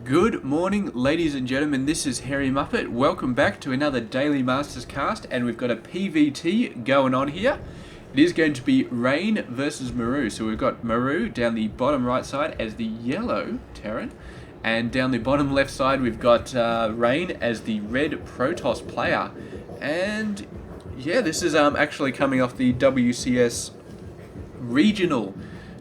Good morning, ladies and gentlemen. This is Harry Muppet. Welcome back to another Daily Masters cast, and we've got a PvT going on here. It is going to be Rain versus Maru. So we've got Maru down the bottom right side as the yellow Terran, and down the bottom left side we've got Rain as the red Protoss player. And yeah, this is actually coming off the WCS regional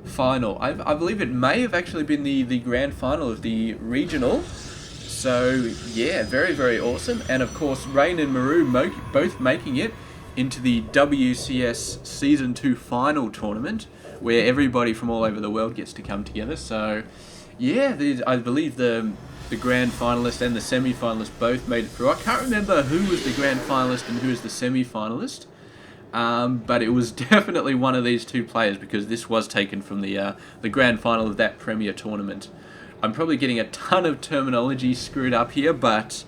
final. I believe it may have actually been the grand final of the regional. So yeah, very, very awesome. And of course, Rain and Maru both making it into the WCS Season 2 final tournament, where everybody from all over the world gets to come together. So yeah, I believe the grand finalist and the semi-finalist both made it through. I can't remember who was the grand finalist and who was the semi-finalist. But it was definitely one of these two players, because this was taken from the grand final of that Premier tournament. I'm probably getting a ton of terminology screwed up here, but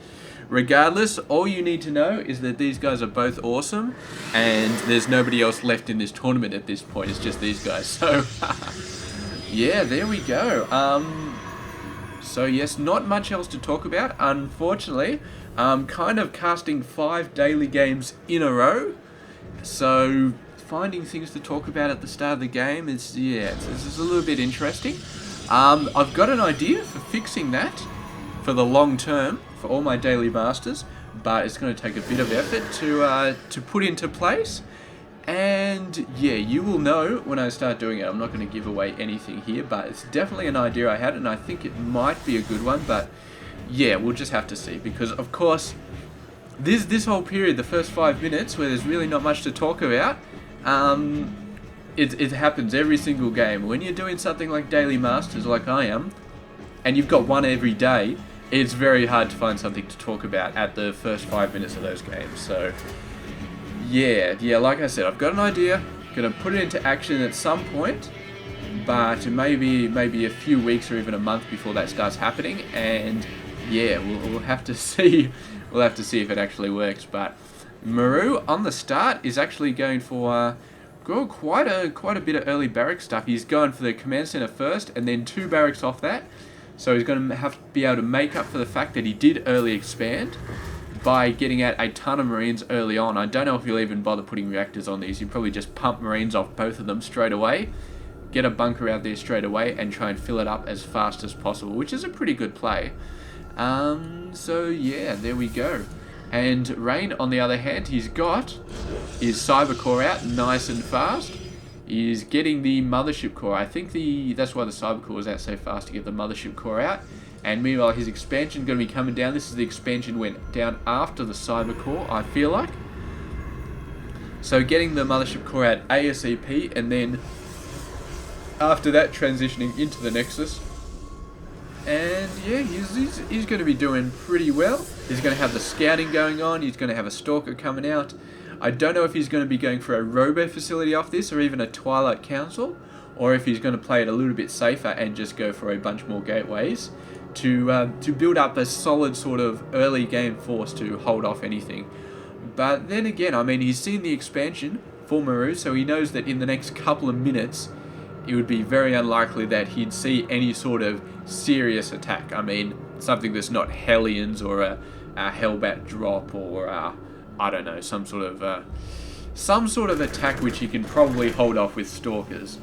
regardless, all you need to know is that these guys are both awesome, and there's nobody else left in this tournament at this point. It's just these guys. So yeah, there we go. So yes, not much else to talk about, unfortunately. Kind of casting 5 daily games in a row. So finding things to talk about at the start of the game is, it's a little bit interesting. I've got an idea for fixing that for the long term for all my daily masters, but it's going to take a bit of effort to put into place. And yeah, you will know when I start doing it. I'm not going to give away anything here, but it's definitely an idea I had, and I think it might be a good one. But yeah, we'll just have to see, because of course, This whole period, the first 5 minutes, where there's really not much to talk about, it happens every single game. When you're doing something like Daily Masters, like I am, and you've got one every day, it's very hard to find something to talk about at the first 5 minutes of those games. So, yeah, like I said, I've got an idea, gonna put it into action at some point, but maybe a few weeks or even a month before that starts happening, and yeah, we'll have to see. We'll have to see if it actually works. But Maru on the start is actually going for quite a bit of early barrack stuff. He's going for the command center first, and then 2 barracks off that. So he's going to have to be able to make up for the fact that he did early expand by getting out a ton of Marines early on. I don't know if he'll even bother putting reactors on these. He'll probably just pump Marines off both of them straight away, get a bunker out there straight away, and try and fill it up as fast as possible, which is a pretty good play. So yeah, there we go. And Rain, on the other hand, he's got his cyber core out nice and fast. He's getting the mothership core. I think that's why the cyber core was out so fast, to get the mothership core out. And meanwhile, his expansion going to be coming down. This is the expansion went down after the cyber core, I feel like. So getting the mothership core out ASAP, and then after that transitioning into the Nexus. And yeah, he's going to be doing pretty well. He's going to have the scouting going on. He's going to have a stalker coming out. I don't know if he's going to be going for a robo facility off this, or even a Twilight Council, or if he's going to play it a little bit safer and just go for a bunch more gateways to build up a solid sort of early game force to hold off anything. But then again, I mean, he's seen the expansion for Maru, so he knows that in the next couple of minutes it would be very unlikely that he'd see any sort of serious attack. I mean, something that's not Hellions or a Hellbat drop, or I don't know, some sort of attack which he can probably hold off with Stalkers.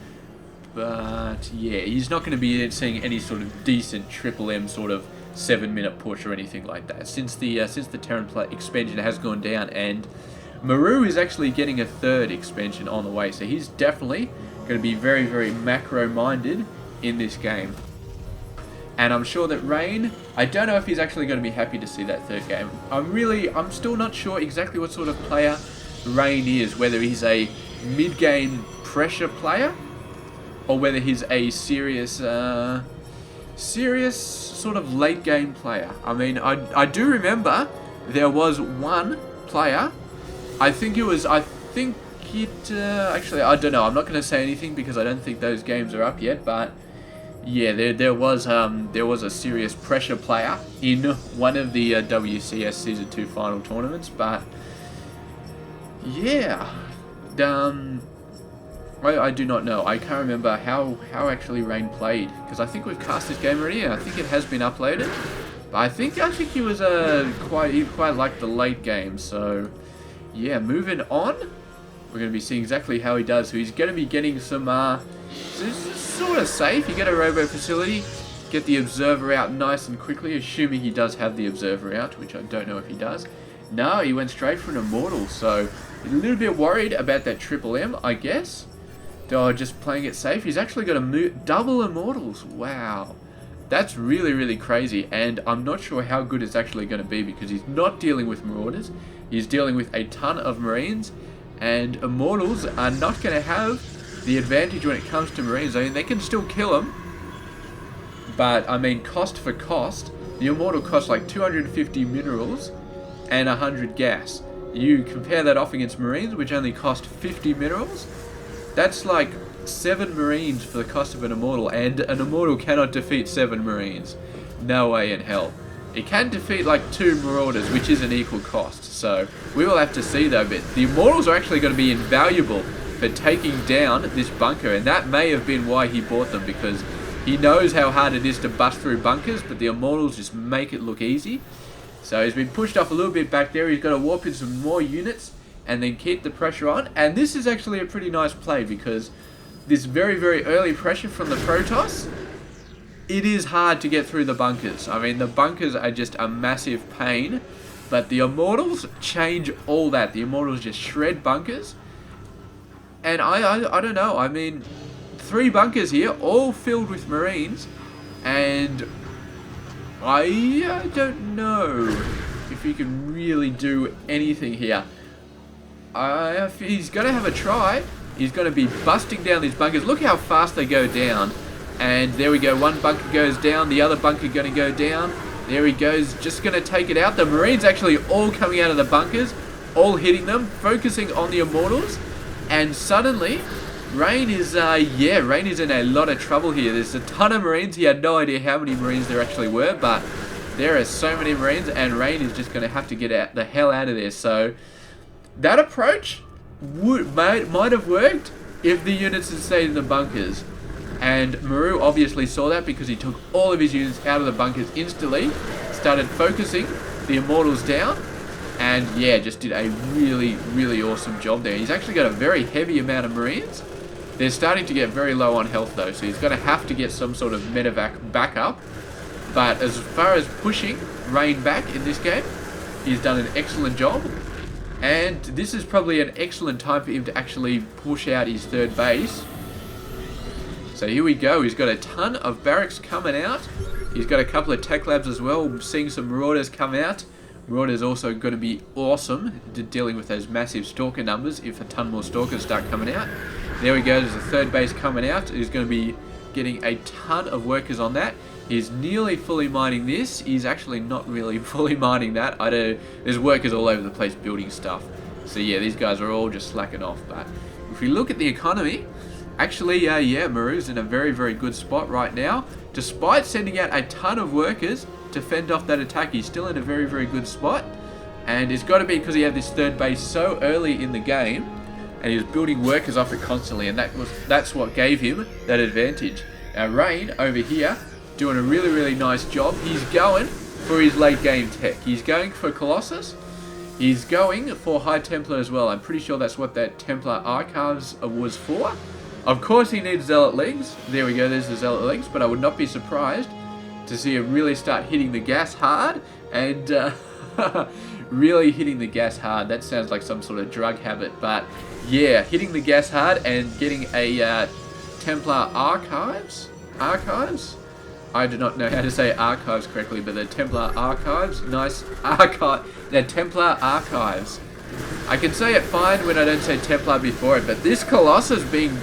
But yeah, he's not going to be seeing any sort of decent Triple M sort of 7-minute push or anything like that, since the Terran expansion has gone down, and Maru is actually getting a 3rd expansion on the way, so he's definitely going to be very, very macro-minded in this game. And I'm sure that Rain, I don't know if he's actually going to be happy to see that 3rd game. I'm still not sure exactly what sort of player Rain is, whether he's a mid-game pressure player, or whether he's a serious sort of late-game player. I mean, I do remember there was one player, actually, I don't know. I'm not going to say anything because I don't think those games are up yet. But yeah, there was a serious pressure player in one of the WCS Season 2 final tournaments. But yeah, I do not know. I can't remember how actually Rain played, because I think we've cast this game already, and I think it has been uploaded. But I think he was he quite liked the late game. So yeah, moving on, we're going to be seeing exactly how he does. So he's going to be getting some sort of safe. You get a robo facility, get the observer out nice and quickly, assuming he does have the observer out, which I don't know if he does. No, he went straight for an immortal, so a little bit worried about that triple M, I guess. Oh, just playing it safe. He's actually got to double immortals. Wow. That's really, really crazy, and I'm not sure how good it's actually going to be, because he's not dealing with marauders. He's dealing with a ton of marines, and immortals are not going to have the advantage when it comes to marines. I mean, they can still kill them, but I mean, cost for cost, the immortal costs like 250 minerals and 100 gas. You compare that off against marines, which only cost 50 minerals. That's like 7 marines for the cost of an immortal, and an immortal cannot defeat 7 marines. No way in hell. It can defeat like 2 marauders, which is an equal cost. So we will have to see though. But the immortals are actually going to be invaluable for taking down this bunker, and that may have been why he bought them, because he knows how hard it is to bust through bunkers, but the immortals just make it look easy. So he's been pushed off a little bit back there. He's got to warp in some more units and then keep the pressure on. And this is actually a pretty nice play, because this very, very early pressure from the Protoss, it is hard to get through the bunkers. I mean, the bunkers are just a massive pain, but the immortals change all that. The immortals just shred bunkers. And I don't know. I mean, 3 bunkers here, all filled with marines, and I don't know if he can really do anything here. He's going to have a try. He's going to be busting down these bunkers. Look how fast they go down. And there we go. One bunker goes down. The other bunker going to go down. There he goes. Just going to take it out. The marines actually all coming out of the bunkers, all hitting them, focusing on the immortals. And suddenly, Rain is in a lot of trouble here. There's a ton of marines. He had no idea how many marines there actually were, but there are so many marines, and Rain is just going to have to get the hell out of there. So that approach might have worked if the units had stayed in the bunkers. And Maru obviously saw that, because he took all of his units out of the bunkers instantly, started focusing the immortals down, and yeah, just did a really, really awesome job there. He's actually got a very heavy amount of marines. They're starting to get very low on health though, so he's going to have to get some sort of medevac backup. But as far as pushing Rain back in this game, he's done an excellent job. And this is probably an excellent time for him to actually push out his 3rd base. So here we go. He's got a ton of barracks coming out. He's got a couple of tech labs as well. We're seeing some marauders come out. Marauders also going to be awesome dealing with those massive stalker numbers if a ton more stalkers start coming out. There we go. There's a 3rd base coming out. He's going to be getting a ton of workers on that. He's nearly fully mining this. He's actually not really fully mining that. There's workers all over the place building stuff. So yeah, these guys are all just slacking off. But if we look at the economy, actually, yeah, Maru's in a very, very good spot right now. Despite sending out a ton of workers to fend off that attack, he's still in a very, very good spot. And it's got to be because he had this 3rd base so early in the game, and he was building workers off it constantly, and that's what gave him that advantage. Now Rain over here, doing a really, really nice job. He's going for his late game tech. He's going for Colossus. He's going for High Templar as well. I'm pretty sure that's what that Templar Archives was for. Of course he needs Zealot Legs. There we go, there's the Zealot Legs. But I would not be surprised to see him really start hitting the gas hard. And really hitting the gas hard. That sounds like some sort of drug habit. But yeah, hitting the gas hard and getting a Templar Archives? I do not know how to say archives correctly, but the Templar Archives, nice archive. The Templar Archives. I can say it fine when I don't say Templar before it, but this Colossus being,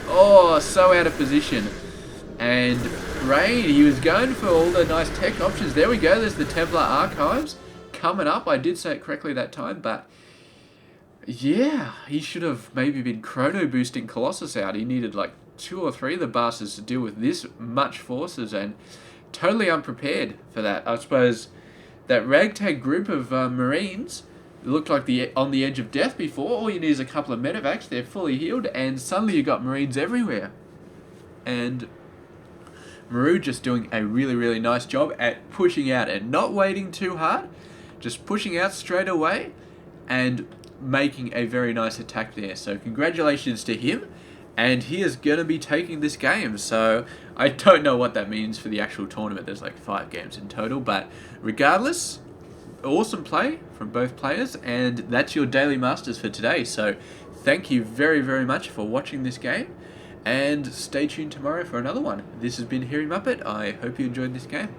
so out of position. And Rain, he was going for all the nice tech options. There we go, there's the Templar Archives coming up. I did say it correctly that time, but yeah, he should have maybe been chrono boosting Colossus out. He needed like 2 or 3 of the bastards to deal with this much forces, and totally unprepared for that. I suppose that ragtag group of Marines looked like on the edge of death before. All you need is a couple of medevacs, they're fully healed, and suddenly you got Marines everywhere. And Maru just doing a really, really nice job at pushing out and not waiting too hard, just pushing out straight away and making a very nice attack there. So congratulations to him, and he is going to be taking this game. So I don't know what that means for the actual tournament. There's like 5 games in total, but regardless, awesome play from both players, and that's your Daily Masters for today. So thank you very, very much for watching this game, and stay tuned tomorrow for another one. This has been Hairy Muppet. I hope you enjoyed this game.